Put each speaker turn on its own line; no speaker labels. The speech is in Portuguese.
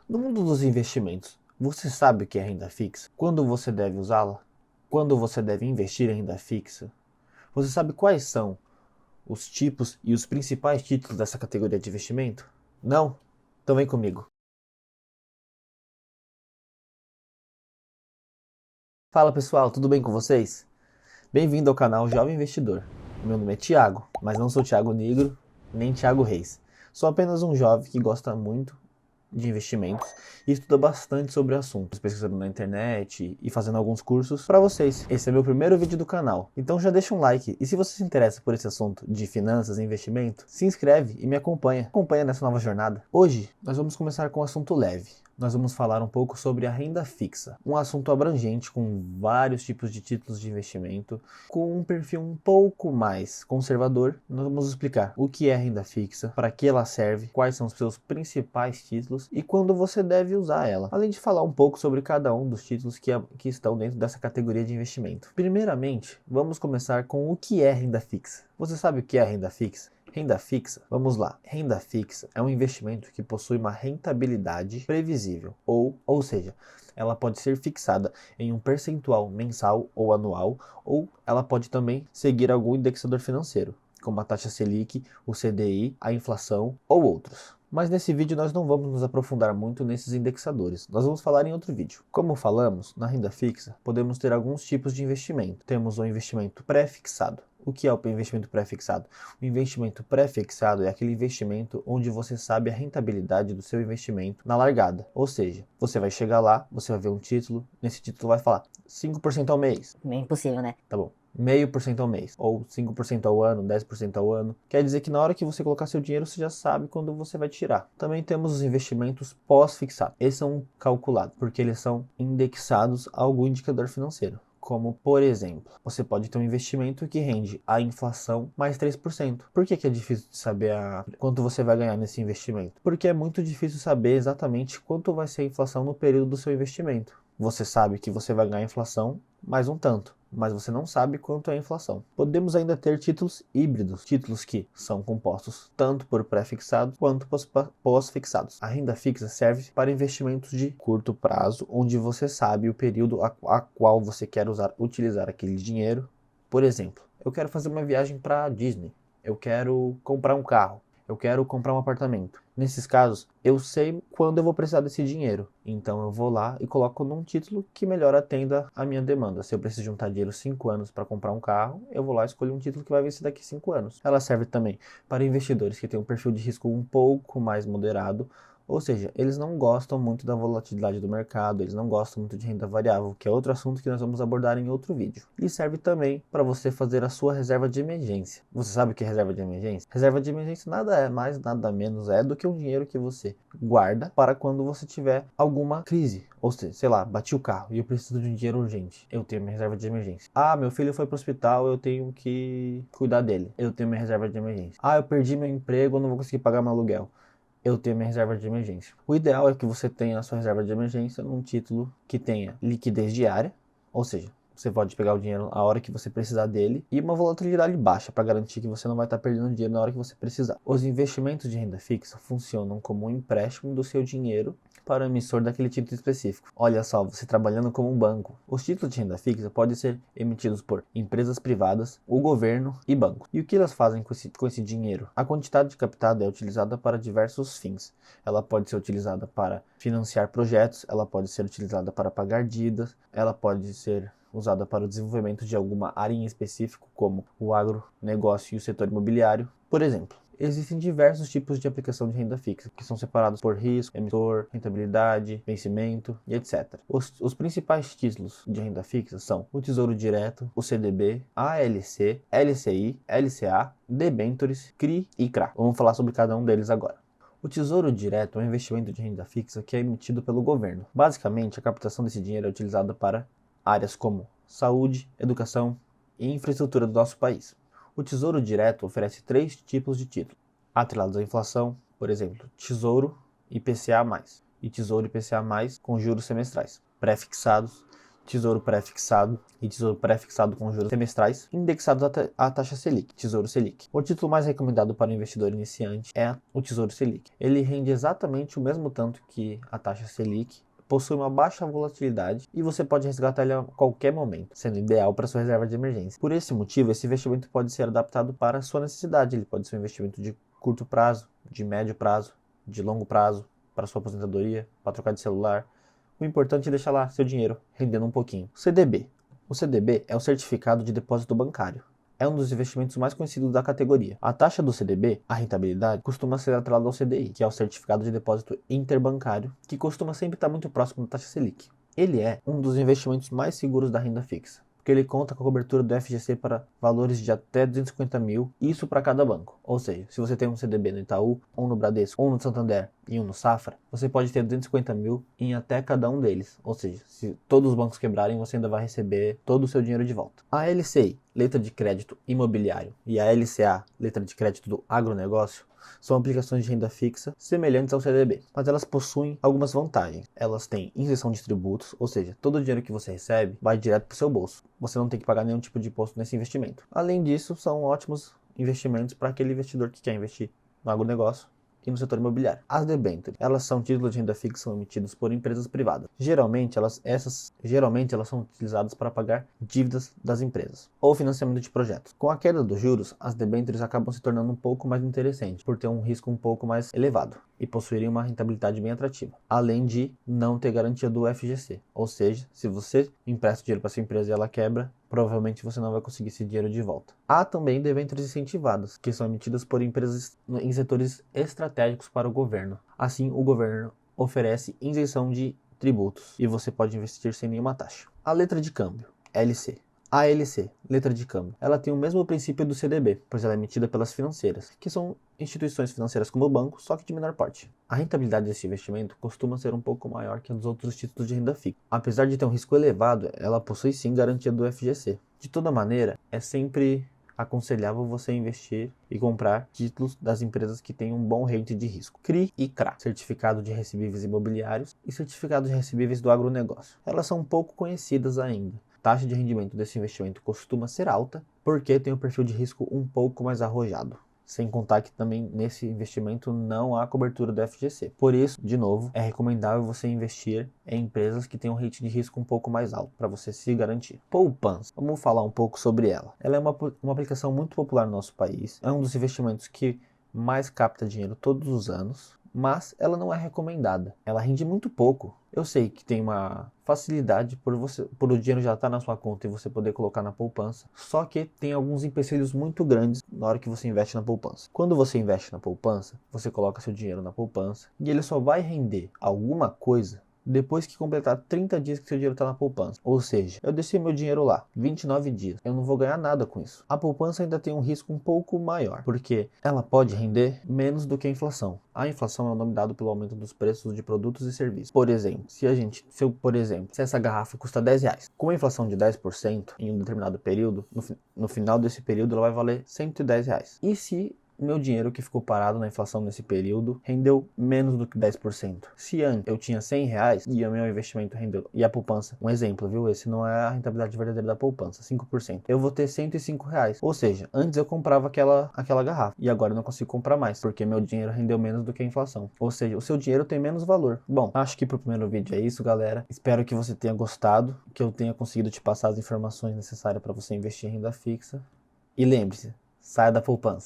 No mundo dos investimentos, você sabe o que é renda fixa? Quando você deve usá-la? Quando você deve investir em renda fixa? Você sabe quais são os tipos e os principais títulos dessa categoria de investimento? Não? Então vem comigo. Fala pessoal, tudo bem com vocês? Bem-vindo ao canal Jovem Investidor. Meu nome é Thiago, mas não sou Thiago Negro, nem Thiago Reis. Sou apenas um jovem que gosta muito de investimentos e estuda bastante sobre o assunto, pesquisando na internet e fazendo alguns cursos para vocês. Esse é meu primeiro vídeo do canal, então já deixa um like e se você se interessa por esse assunto de finanças e investimento, se inscreve e me acompanha nessa nova jornada. Hoje nós vamos começar com um assunto leve. Nós vamos falar um pouco sobre a renda fixa, um assunto abrangente com vários tipos de títulos de investimento, com um perfil um pouco mais conservador. Nós vamos explicar o que é renda fixa, para que ela serve, quais são os seus principais títulos e quando você deve usar ela, além de falar um pouco sobre cada um dos títulos que estão dentro dessa categoria de investimento. Primeiramente, vamos começar com o que é renda fixa. Você sabe o que é renda fixa? Renda fixa, vamos lá. Renda fixa é um investimento que possui uma rentabilidade previsível, ou seja, ela pode ser fixada em um percentual mensal ou anual, ou ela pode também seguir algum indexador financeiro, como a taxa Selic, o CDI, a inflação ou outros. Mas nesse vídeo nós não vamos nos aprofundar muito nesses indexadores, nós vamos falar em outro vídeo. Como falamos, na renda fixa podemos ter alguns tipos de investimento. Temos o investimento pré-fixado. O que é o investimento pré-fixado? O investimento pré-fixado é aquele investimento onde você sabe a rentabilidade do seu investimento na largada. Ou seja, você vai chegar lá, você vai ver um título, nesse título vai falar 5% ao mês.
Meio impossível, né?
Tá bom. 0,5% ao mês, ou 5% ao ano, 10% ao ano. Quer dizer que na hora que você colocar seu dinheiro, você já sabe quando você vai tirar. Também temos os investimentos pós-fixados. Esses são calculados, porque eles são indexados a algum indicador financeiro. Como, por exemplo, você pode ter um investimento que rende a inflação mais 3%. Por que é difícil de saber quanto você vai ganhar nesse investimento? Porque é muito difícil saber exatamente quanto vai ser a inflação no período do seu investimento. Você sabe que você vai ganhar inflação mais um tanto, mas você não sabe quanto é a inflação. Podemos ainda ter títulos híbridos, títulos que são compostos tanto por pré-fixados quanto pós-fixados. A renda fixa serve para investimentos de curto prazo, onde você sabe o período a qual você quer utilizar aquele dinheiro. Por exemplo, eu quero fazer uma viagem para a Disney, eu quero comprar um carro, eu quero comprar um apartamento. Nesses casos, eu sei quando eu vou precisar desse dinheiro. Então eu vou lá e coloco num título que melhor atenda a minha demanda. Se eu preciso juntar dinheiro 5 anos para comprar um carro, eu vou lá e escolho um título que vai vencer daqui 5 anos. Ela serve também para investidores que têm um perfil de risco um pouco mais moderado. Ou seja, eles não gostam muito da volatilidade do mercado, eles não gostam muito de renda variável, que é outro assunto que nós vamos abordar em outro vídeo. E serve também para você fazer a sua reserva de emergência. Você sabe o que é reserva de emergência? Reserva de emergência nada é mais, nada menos é do que um dinheiro que você guarda para quando você tiver alguma crise. Ou seja, sei lá, bati o carro e eu preciso de um dinheiro urgente. Eu tenho minha reserva de emergência. Ah, meu filho foi para o hospital, eu tenho que cuidar dele. Eu tenho minha reserva de emergência. Ah, eu perdi meu emprego, eu não vou conseguir pagar meu aluguel. Eu tenho minha reserva de emergência. O ideal é que você tenha a sua reserva de emergência num título que tenha liquidez diária, ou seja, você pode pegar o dinheiro a hora que você precisar dele e uma volatilidade baixa para garantir que você não vai estar perdendo dinheiro na hora que você precisar. Os investimentos de renda fixa funcionam como um empréstimo do seu dinheiro para o emissor daquele título específico. Olha só, você trabalhando como um banco. Os títulos de renda fixa podem ser emitidos por empresas privadas, o governo e bancos. E o que elas fazem com esse dinheiro? A quantidade captada é utilizada para diversos fins. Ela pode ser utilizada para financiar projetos, ela pode ser utilizada para pagar dívidas, ela pode ser usada para o desenvolvimento de alguma área em específico, como o agronegócio e o setor imobiliário. Por exemplo, existem diversos tipos de aplicação de renda fixa, que são separados por risco, emissor, rentabilidade, vencimento e etc. Os principais títulos de renda fixa são o Tesouro Direto, o CDB, ALC, LCI, LCA, debentures, CRI e CRA. Vamos falar sobre cada um deles agora. O Tesouro Direto é um investimento de renda fixa que é emitido pelo governo. Basicamente, a captação desse dinheiro é utilizada para áreas como saúde, educação e infraestrutura do nosso país. O Tesouro Direto oferece 3 tipos de títulos, atrelados à inflação, por exemplo, Tesouro IPCA+, e Tesouro IPCA+, com juros semestrais, pré-fixados, Tesouro Pré-Fixado e Tesouro Pré-Fixado com juros semestrais, indexados à taxa Selic, Tesouro Selic. O título mais recomendado para o investidor iniciante é o Tesouro Selic. Ele rende exatamente o mesmo tanto que a taxa Selic, possui uma baixa volatilidade e você pode resgatar ele a qualquer momento, sendo ideal para sua reserva de emergência. Por esse motivo, esse investimento pode ser adaptado para a sua necessidade. Ele pode ser um investimento de curto prazo, de médio prazo, de longo prazo, para sua aposentadoria, para trocar de celular. O importante é deixar lá seu dinheiro rendendo um pouquinho. CDB. O CDB é o Certificado de Depósito Bancário. É um dos investimentos mais conhecidos da categoria. A taxa do CDB, a rentabilidade, costuma ser atrelada ao CDI, que é o Certificado de Depósito Interbancário, que costuma sempre estar muito próximo da taxa Selic. Ele é um dos investimentos mais seguros da renda fixa, porque ele conta com a cobertura do FGC para valores de até 250 mil, isso para cada banco. Ou seja, se você tem um CDB no Itaú, ou no Bradesco, ou no Santander e um no Safra, você pode ter 250 mil em até cada um deles. Ou seja, se todos os bancos quebrarem, você ainda vai receber todo o seu dinheiro de volta. A LCI, Letra de Crédito Imobiliário, e a LCA, Letra de Crédito do Agronegócio, são aplicações de renda fixa semelhantes ao CDB, mas elas possuem algumas vantagens. Elas têm isenção de tributos, ou seja, todo o dinheiro que você recebe vai direto para o seu bolso. Você não tem que pagar nenhum tipo de imposto nesse investimento. Além disso, são ótimos investimentos para aquele investidor que quer investir no agronegócio e no setor imobiliário. As debêntures, elas são títulos de renda fixa emitidos por empresas privadas. Geralmente elas são utilizadas para pagar dívidas das empresas ou financiamento de projetos. Com a queda dos juros, as debêntures acabam se tornando um pouco mais interessantes, por ter um risco um pouco mais elevado e possuírem uma rentabilidade bem atrativa, além de não ter garantia do FGC. Ou seja, se você empresta dinheiro para sua empresa e ela quebra, provavelmente você não vai conseguir esse dinheiro de volta. Há também debêntures incentivadas, que são emitidas por empresas em setores estratégicos para o governo. Assim, o governo oferece isenção de tributos e você pode investir sem nenhuma taxa. A letra de câmbio, LC. A LC, letra de câmbio, ela tem o mesmo princípio do CDB, pois ela é emitida pelas financeiras, que são instituições financeiras como o banco, só que de menor porte. A rentabilidade desse investimento costuma ser um pouco maior que a dos outros títulos de renda fixa. Apesar de ter um risco elevado, ela possui sim garantia do FGC. De toda maneira, é sempre aconselhável você investir e comprar títulos das empresas que têm um bom rating de risco. CRI e CRA, Certificado de Recebíveis Imobiliários e Certificado de Recebíveis do Agronegócio. Elas são pouco conhecidas ainda. A taxa de rendimento desse investimento costuma ser alta, porque tem um perfil de risco um pouco mais arrojado. Sem contar que também nesse investimento não há cobertura do FGC. Por isso, de novo, é recomendável você investir em empresas que tenham um rating de risco um pouco mais alto, para você se garantir. Poupança, vamos falar um pouco sobre ela. Ela é uma aplicação muito popular no nosso país, é um dos investimentos que mais capta dinheiro todos os anos, mas ela não é recomendada. Ela rende muito pouco. Eu sei que tem uma facilidade por o dinheiro já estar na sua conta e você poder colocar na poupança, só que tem alguns empecilhos muito grandes na hora que você investe na poupança. Quando você investe na poupança, você coloca seu dinheiro na poupança e ele só vai render alguma coisa depois que completar 30 dias que seu dinheiro está na poupança. Ou seja, eu deixei meu dinheiro lá 29 dias, eu não vou ganhar nada com isso. A poupança ainda tem um risco um pouco maior, porque ela pode render menos do que a inflação. A inflação é o nome dado pelo aumento dos preços de produtos e serviços. Por exemplo, se essa garrafa custa 10 reais, com a inflação de 10% em um determinado período, no final desse período ela vai valer 110 reais. E se meu dinheiro que ficou parado na inflação nesse período rendeu menos do que 10%. Se antes eu tinha 100 reais e o meu investimento rendeu, e a poupança, um exemplo, viu? Esse não é a rentabilidade verdadeira da poupança, 5%. Eu vou ter 105 reais. Ou seja, antes eu comprava aquela garrafa e agora eu não consigo comprar mais, porque meu dinheiro rendeu menos do que a inflação. Ou seja, o seu dinheiro tem menos valor. Bom, acho que pro primeiro vídeo é isso, galera. Espero que você tenha gostado, que eu tenha conseguido te passar as informações necessárias para você investir em renda fixa. E lembre-se, saia da poupança.